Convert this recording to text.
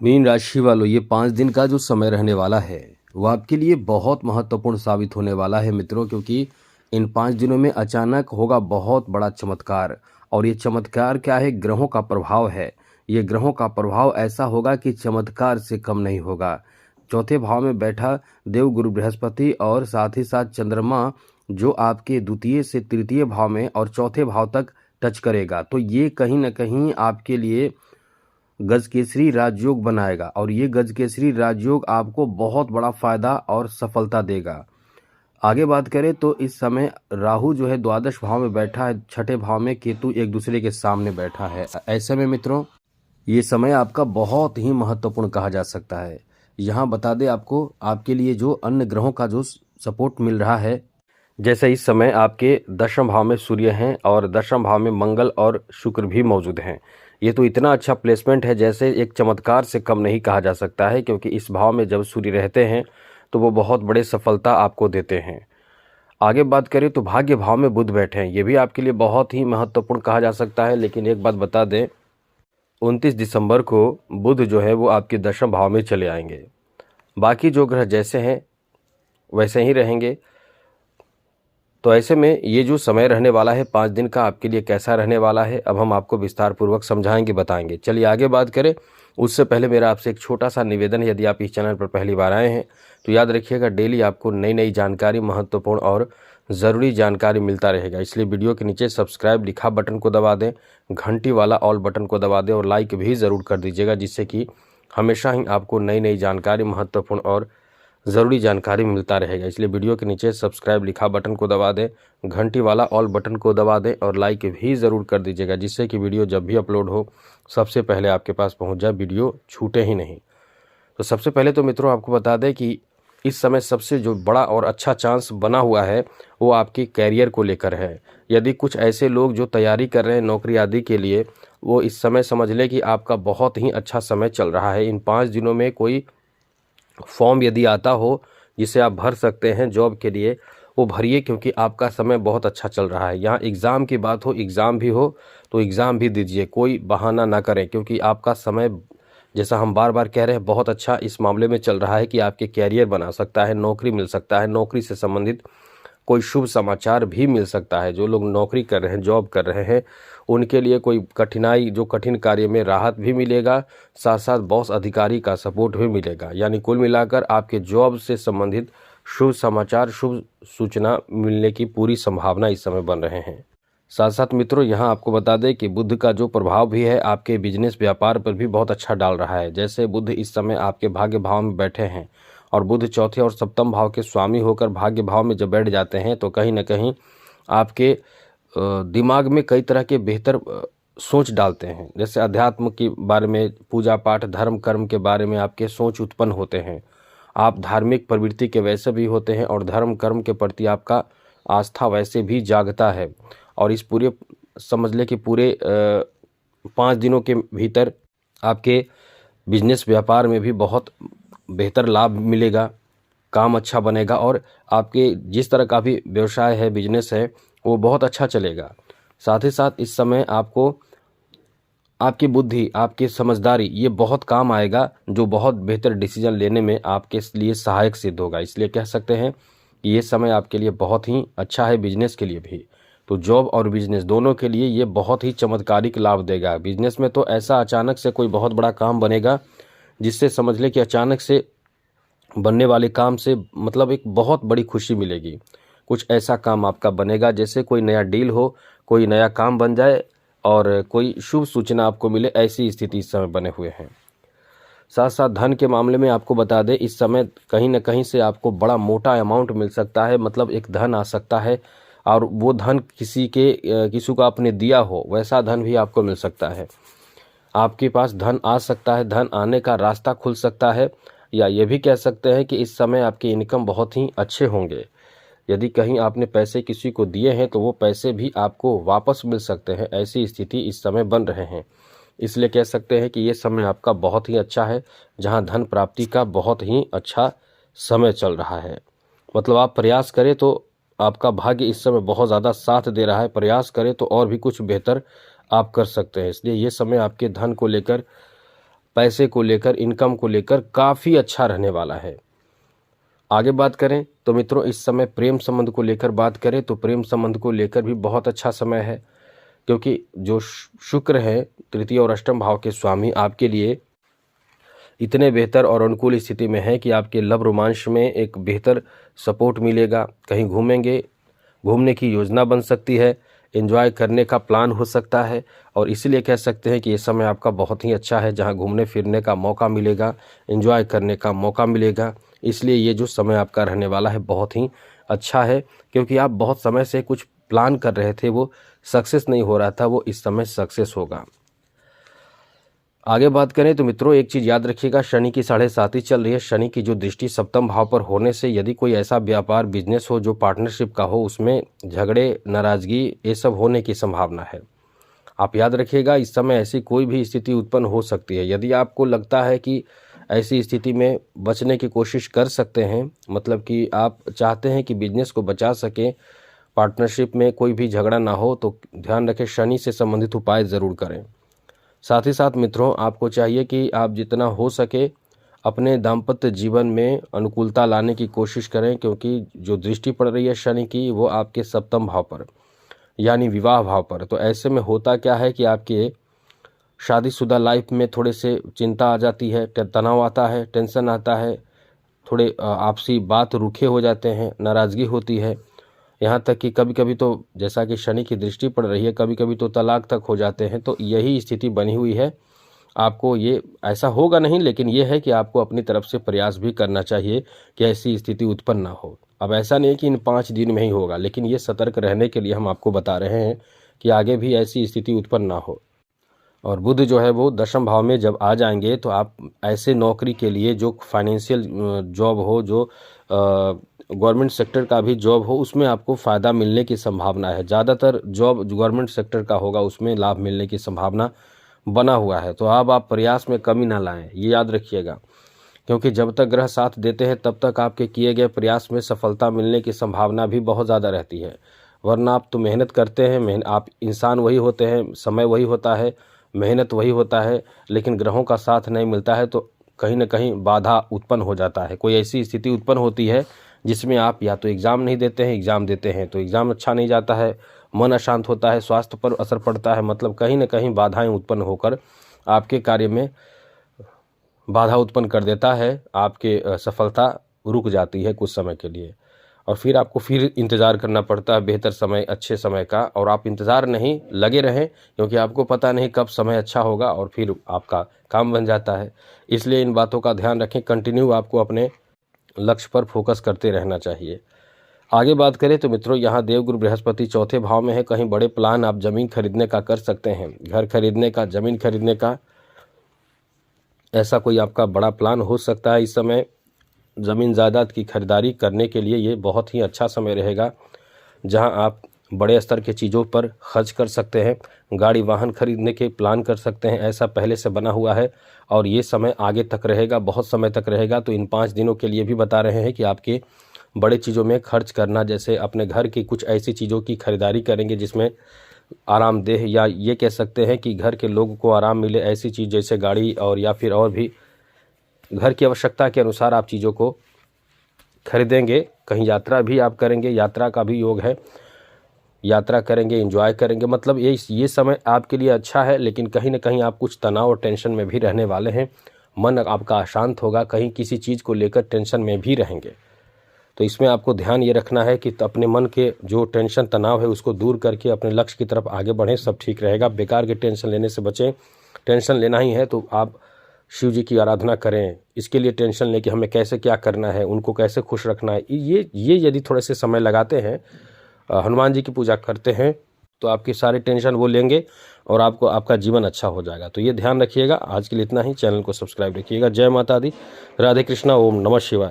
Mean राशि वालों, ये 5 दिन का जो समय रहने वाला है वो आपके लिए बहुत महत्वपूर्ण साबित होने वाला है मित्रों, क्योंकि इन 5 दिनों में अचानक होगा बहुत बड़ा चमत्कार। और ये चमत्कार क्या है? ग्रहों का प्रभाव है। ये ग्रहों का प्रभाव ऐसा होगा कि चमत्कार से कम नहीं होगा। चौथे भाव में बैठा देव गुरु बृहस्पति और साथ ही साथ चंद्रमा जो आपके द्वितीय से तृतीय भाव में और चौथे भाव तक टच करेगा, तो ये कहीं ना कहीं आपके लिए गजकेसरी राजयोग बनाएगा। और ये गजकेसरी राजयोग आपको बहुत बड़ा फायदा और सफलता देगा। आगे बात करें तो इस समय राहु जो है द्वादश भाव में बैठा है, छठे भाव में केतु एक दूसरे के सामने बैठा है। ऐसे में मित्रों ये समय आपका बहुत ही महत्वपूर्ण कहा जा सकता है। यहाँ बता दें आपको, आपके लिए जो अन्य ग्रहों का जो सपोर्ट मिल रहा है, जैसे इस समय आपके दशम भाव में सूर्य हैं और दशम भाव में मंगल और शुक्र भी मौजूद हैं। ये तो इतना अच्छा प्लेसमेंट है जैसे एक चमत्कार से कम नहीं कहा जा सकता है, क्योंकि इस भाव में जब सूर्य रहते हैं तो वो बहुत बड़े सफलता आपको देते हैं। आगे बात करें तो भाग्य भाव में बुध बैठे हैं, ये भी आपके लिए बहुत ही महत्वपूर्ण कहा जा सकता है। लेकिन एक बात बता दें, 29 दिसंबर को बुध जो है वो आपके दशम भाव में चले आएंगे। बाकी जो ग्रह जैसे हैं वैसे ही रहेंगे। तो ऐसे में ये जो समय रहने वाला है 5 दिन का, आपके लिए कैसा रहने वाला है, अब हम आपको विस्तार पूर्वक समझाएंगे, बताएंगे। चलिए आगे बात करें। उससे पहले मेरा आपसे एक छोटा सा निवेदन है, यदि आप इस चैनल पर पहली बार आए हैं तो याद रखिएगा, डेली आपको नई नई जानकारी, महत्वपूर्ण और ज़रूरी जानकारी मिलता रहेगा। इसलिए वीडियो के नीचे सब्सक्राइब लिखा बटन को दबा दें, घंटी वाला ऑल बटन को दबा दें और लाइक भी ज़रूर कर दीजिएगा, जिससे कि हमेशा ही आपको नई नई जानकारी, महत्वपूर्ण और ज़रूरी जानकारी मिलता रहेगा। इसलिए वीडियो के नीचे सब्सक्राइब लिखा बटन को दबा दें, घंटी वाला ऑल बटन को दबा दें और लाइक भी ज़रूर कर दीजिएगा, जिससे कि वीडियो जब भी अपलोड हो सबसे पहले आपके पास पहुंच जाए, वीडियो छूटे ही नहीं। तो सबसे पहले तो मित्रों आपको बता दें कि इस समय सबसे जो बड़ा और अच्छा चांस बना हुआ है वो आपके कैरियर को लेकर है। यदि कुछ ऐसे लोग जो तैयारी कर रहे हैं नौकरी आदि के लिए, वो इस समय समझ लें कि आपका बहुत ही अच्छा समय चल रहा है। इन 5 दिनों में कोई फॉर्म यदि आता हो जिसे आप भर सकते हैं जॉब के लिए, वो भरिए, क्योंकि आपका समय बहुत अच्छा चल रहा है। यहाँ एग्ज़ाम की बात हो, एग्ज़ाम भी हो तो एग्ज़ाम भी दीजिए, कोई बहाना ना करें, क्योंकि आपका समय, जैसा हम बार बार कह रहे हैं, बहुत अच्छा इस मामले में चल रहा है कि आपके कैरियर बना सकता है, नौकरी मिल सकता है, नौकरी से संबंधित कोई शुभ समाचार भी मिल सकता है। जो लोग नौकरी कर रहे हैं, जॉब कर रहे हैं, उनके लिए कोई कठिनाई, जो कठिन कार्य में राहत भी मिलेगा, साथ साथ बॉस अधिकारी का सपोर्ट भी मिलेगा। यानी कुल मिलाकर आपके जॉब से संबंधित शुभ समाचार, शुभ सूचना मिलने की पूरी संभावना इस समय बन रहे हैं। साथ साथ मित्रों यहाँ आपको बता दें कि बुध का जो प्रभाव भी है आपके बिजनेस व्यापार पर भी बहुत अच्छा डाल रहा है। जैसे बुध इस समय आपके भाग्य भाव में बैठे हैं और बुध चौथे और सप्तम भाव के स्वामी होकर भाग्य भाव में जब बैठ जाते हैं, तो कहीं ना कहीं आपके दिमाग में कई तरह के बेहतर सोच डालते हैं। जैसे अध्यात्म के बारे में, पूजा पाठ, धर्म कर्म के बारे में आपके सोच उत्पन्न होते हैं। आप धार्मिक प्रवृत्ति के वैसे भी होते हैं और धर्म कर्म के प्रति आपका आस्था वैसे भी जागता है। और इस पूरे, समझ ले कि पूरे 5 दिनों के भीतर आपके बिजनेस व्यापार में भी बहुत बेहतर लाभ मिलेगा, काम अच्छा बनेगा और आपके जिस तरह का भी व्यवसाय है, बिजनेस है, वो बहुत अच्छा चलेगा। साथ ही साथ इस समय आपको आपकी बुद्धि, आपकी समझदारी, ये बहुत काम आएगा, जो बहुत बेहतर डिसीजन लेने में आपके लिए सहायक सिद्ध होगा। इसलिए कह सकते हैं कि ये समय आपके लिए बहुत ही अच्छा है, बिजनेस के लिए भी। तो जॉब और बिजनेस दोनों के लिए ये बहुत ही चमत्कारिक लाभ देगा। बिजनेस में तो ऐसा अचानक से कोई बहुत बड़ा काम बनेगा, जिससे समझ ले कि अचानक से बनने वाले काम से मतलब एक बहुत बड़ी खुशी मिलेगी। कुछ ऐसा काम आपका बनेगा जैसे कोई नया डील हो, कोई नया काम बन जाए और कोई शुभ सूचना आपको मिले, ऐसी स्थिति इस समय बने हुए हैं। साथ साथ धन के मामले में आपको बता दें, इस समय कहीं ना कहीं से आपको बड़ा मोटा अमाउंट मिल सकता है, मतलब एक धन आ सकता है और वो धन किसी को आपने दिया हो वैसा धन भी आपको मिल सकता है। आपके पास धन आ सकता है, धन आने का रास्ता खुल सकता है, या ये भी कह सकते हैं कि इस समय आपके इनकम बहुत ही अच्छे होंगे। यदि कहीं आपने पैसे किसी को दिए हैं तो वो पैसे भी आपको वापस मिल सकते हैं, ऐसी स्थिति इस समय बन रहे हैं। इसलिए कह सकते हैं कि ये समय आपका बहुत ही अच्छा है, जहां धन प्राप्ति का बहुत ही अच्छा समय चल रहा है। मतलब आप प्रयास करें तो आपका भाग्य इस समय बहुत ज़्यादा साथ दे रहा है, प्रयास करें तो और भी कुछ बेहतर आप कर सकते हैं। इसलिए ये समय आपके धन को लेकर पैसे को लेकर, इनकम को लेकर काफ़ी अच्छा रहने वाला है। आगे बात करें तो मित्रों इस समय प्रेम संबंध को लेकर बात करें तो प्रेम संबंध को लेकर भी बहुत अच्छा समय है, क्योंकि जो शुक्र है तृतीय और अष्टम भाव के स्वामी आपके लिए इतने बेहतर और अनुकूल स्थिति में है कि आपके लव रोमांच में एक बेहतर सपोर्ट मिलेगा। कहीं घूमेंगे, घूमने की योजना बन सकती है, एंजॉय करने का प्लान हो सकता है, और इसीलिए कह सकते हैं कि ये समय आपका बहुत ही अच्छा है, जहां घूमने फिरने का मौका मिलेगा, एंजॉय करने का मौका मिलेगा। इसलिए ये जो समय आपका रहने वाला है बहुत ही अच्छा है, क्योंकि आप बहुत समय से कुछ प्लान कर रहे थे, वो सक्सेस नहीं हो रहा था, वो इस समय सक्सेस होगा। आगे बात करें तो मित्रों एक चीज़ याद रखिएगा, शनि की 7.5 चल रही है। शनि की जो दृष्टि सप्तम भाव पर होने से यदि कोई ऐसा व्यापार बिजनेस हो जो पार्टनरशिप का हो, उसमें झगड़े, नाराज़गी ये सब होने की संभावना है। आप याद रखिएगा इस समय ऐसी कोई भी स्थिति उत्पन्न हो सकती है। यदि आपको लगता है कि ऐसी स्थिति में बचने की कोशिश कर सकते हैं, मतलब कि आप चाहते हैं कि बिजनेस को बचा सकें, पार्टनरशिप में कोई भी झगड़ा ना हो, तो ध्यान रखें शनि से संबंधित उपाय ज़रूर करें। साथ ही साथ मित्रों आपको चाहिए कि आप जितना हो सके अपने दाम्पत्य जीवन में अनुकूलता लाने की कोशिश करें, क्योंकि जो दृष्टि पड़ रही है शनि की वो आपके सप्तम भाव पर यानी विवाह भाव पर। तो ऐसे में होता क्या है कि आपके शादीशुदा लाइफ में थोड़े से चिंता आ जाती है, तनाव आता है, टेंशन आता है, थोड़े आपसी बात रूखे हो जाते हैं, नाराज़गी होती है, यहाँ तक कि कभी कभी तो जैसा कि शनि की दृष्टि पड़ रही है कभी कभी तो तलाक तक हो जाते हैं। तो यही स्थिति बनी हुई है। आपको ये ऐसा होगा नहीं, लेकिन ये है कि आपको अपनी तरफ से प्रयास भी करना चाहिए कि ऐसी स्थिति उत्पन्न ना हो। अब ऐसा नहीं कि इन 5 दिन में ही होगा, लेकिन ये सतर्क रहने के लिए हम आपको बता रहे हैं कि आगे भी ऐसी स्थिति उत्पन्न ना हो। और बुध जो है वो 10वें भाव में जब आ जाएंगे तो आप ऐसे नौकरी के लिए जो फाइनेंशियल जॉब हो, जो गवर्नमेंट सेक्टर का भी जॉब हो, उसमें आपको फ़ायदा मिलने की संभावना है। ज़्यादातर जॉब गवर्नमेंट सेक्टर का होगा, उसमें लाभ मिलने की संभावना बना हुआ है। तो अब आप प्रयास में कमी ना लाएं, ये याद रखिएगा, क्योंकि जब तक ग्रह साथ देते हैं तब तक आपके किए गए प्रयास में सफलता मिलने की संभावना भी बहुत ज़्यादा रहती है। वरना आप तो मेहनत करते हैं, आप इंसान वही होते हैं, समय वही होता है, मेहनत वही होता है, लेकिन ग्रहों का साथ नहीं मिलता है तो कहीं ना कहीं बाधा उत्पन्न हो जाता है। कोई ऐसी स्थिति उत्पन्न होती है जिसमें आप या तो एग्ज़ाम नहीं देते हैं, एग्ज़ाम देते हैं तो एग्ज़ाम अच्छा नहीं जाता है, मन अशांत होता है, स्वास्थ्य पर असर पड़ता है, मतलब कहीं ना कहीं बाधाएं उत्पन्न होकर आपके कार्य में बाधा उत्पन्न कर देता है। आपके सफलता रुक जाती है कुछ समय के लिए, और फिर आपको फिर इंतज़ार करना पड़ता है बेहतर समय, अच्छे समय का। और आप इंतज़ार नहीं, लगे रहें, क्योंकि आपको पता नहीं कब समय अच्छा होगा और फिर आपका काम बन जाता है। इसलिए इन बातों का ध्यान रखें, कंटिन्यू आपको अपने लक्ष्य पर फोकस करते रहना चाहिए। आगे बात करें तो मित्रों यहाँ देवगुरु बृहस्पति 4थे भाव में है। कहीं बड़े प्लान आप ज़मीन खरीदने का कर सकते हैं, घर खरीदने का, ज़मीन खरीदने का, ऐसा कोई आपका बड़ा प्लान हो सकता है। इस समय ज़मीन जायदाद की खरीदारी करने के लिए ये बहुत ही अच्छा समय रहेगा, जहां आप बड़े स्तर के चीज़ों पर खर्च कर सकते हैं, गाड़ी वाहन खरीदने के प्लान कर सकते हैं। ऐसा पहले से बना हुआ है और ये समय आगे तक रहेगा, बहुत समय तक रहेगा। तो इन 5 दिनों के लिए भी बता रहे हैं कि आपके बड़े चीज़ों में खर्च करना, जैसे अपने घर की कुछ ऐसी चीज़ों की खरीदारी करेंगे जिसमें आरामदेह, या ये कह सकते हैं कि घर के लोगों को आराम मिले, ऐसी चीज़ जैसे गाड़ी और या फिर और भी घर की आवश्यकता के अनुसार आप चीज़ों को खरीदेंगे। कहीं यात्रा भी आप करेंगे, यात्रा का भी योग है, यात्रा करेंगे, एंजॉय करेंगे। मतलब ये समय आपके लिए अच्छा है, लेकिन कहीं ना कहीं आप कुछ तनाव और टेंशन में भी रहने वाले हैं। मन आपका अशांत होगा, कहीं किसी चीज़ को लेकर टेंशन में भी रहेंगे। तो इसमें आपको ध्यान ये रखना है कि अपने मन के जो टेंशन तनाव है उसको दूर करके अपने लक्ष्य की तरफ आगे बढ़ें, सब ठीक रहेगा। बेकार के टेंशन लेने से बचें। टेंशन लेना ही है तो आप शिव जी की आराधना करें, इसके लिए टेंशन लेके हमें कैसे क्या करना है, उनको कैसे खुश रखना है, ये यदि थोड़े से समय लगाते हैं, हनुमान जी की पूजा करते हैं, तो आपकी सारी टेंशन वो लेंगे और आपको आपका जीवन अच्छा हो जाएगा। तो ये ध्यान रखिएगा। आज के लिए इतना ही। चैनल को सब्सक्राइब रखिएगा। जय माता दी, राधे कृष्णा, ओम नमः शिवाय।